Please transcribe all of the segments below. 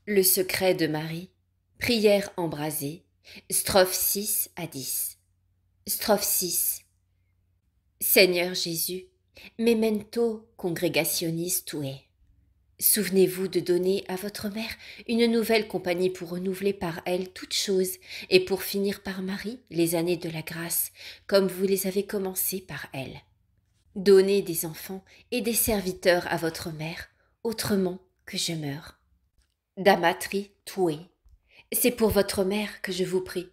Le secret de Marie. Prière embrasée. Strophes 6 à 10. Strophe 6. Seigneur Jésus, memento congregationis tuae. Souvenez-vous de donner à votre mère une nouvelle compagnie pour renouveler par elle toutes choses et pour finir par Marie les années de la grâce, comme vous les avez commencées par elle. Donnez des enfants et des serviteurs à votre mère, autrement que je meure. Damatri tuae. C'est pour votre mère que je vous prie.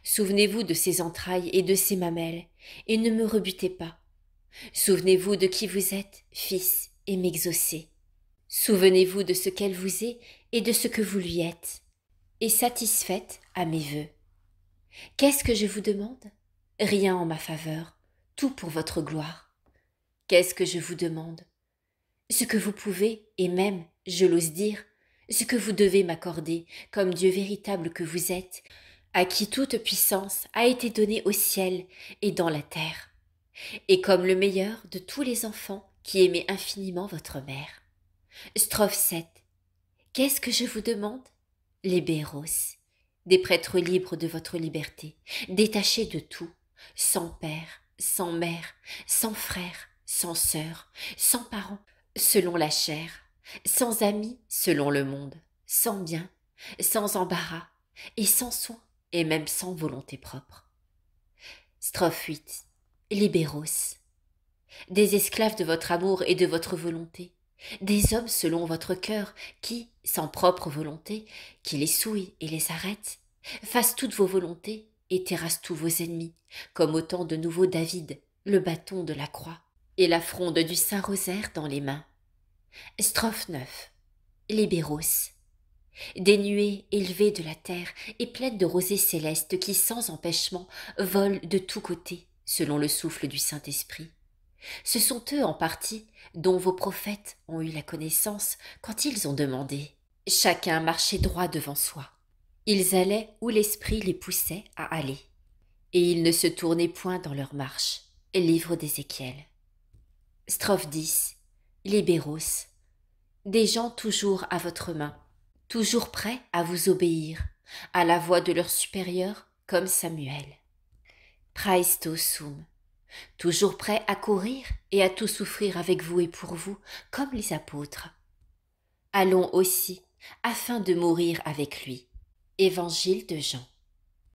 Souvenez-vous de ses entrailles et de ses mamelles, et ne me rebutez pas. Souvenez-vous de qui vous êtes, fils, et m'exaucez. Souvenez-vous de ce qu'elle vous est et de ce que vous lui êtes, et satisfaites à mes vœux. Qu'est-ce que je vous demande? Rien en ma faveur, tout pour votre gloire. Qu'est-ce que je vous demande? Ce que vous pouvez, et même, je l'ose dire, ce que vous devez m'accorder, comme Dieu véritable que vous êtes, à qui toute puissance a été donnée au ciel et dans la terre, et comme le meilleur de tous les enfants qui aimaient infiniment votre mère. Strophe 7. Qu'est-ce que je vous demande? Les béros, des prêtres libres de votre liberté, détachés de tout, sans père, sans mère, sans frère, sans sœur, sans parents, selon la chair, sans amis, selon le monde, sans bien, sans embarras, et sans soin, et même sans volonté propre. Strophe 8. Libéros, des esclaves de votre amour et de votre volonté, des hommes selon votre cœur qui, sans propre volonté, qui les souillent et les arrêtent, fassent toutes vos volontés et terrassent tous vos ennemis, comme autant de nouveaux David, le bâton de la croix et la fronde du Saint-Rosaire dans les mains. Strophe 9. Libéros, des nuées élevées de la terre et pleines de rosées célestes qui, sans empêchement, volent de tous côtés, selon le souffle du Saint-Esprit. Ce sont eux en partie dont vos prophètes ont eu la connaissance quand ils ont demandé. Chacun marchait droit devant soi. Ils allaient où l'esprit les poussait à aller. Et ils ne se tournaient point dans leur marche. Livre d'Ézéchiel. Strophe 10. Libéros, des gens toujours à votre main, toujours prêts à vous obéir, à la voix de leur supérieur comme Samuel. Praesto sum, toujours prêts à courir et à tout souffrir avec vous et pour vous, comme les apôtres. Allons aussi, afin de mourir avec lui. Évangile de Jean.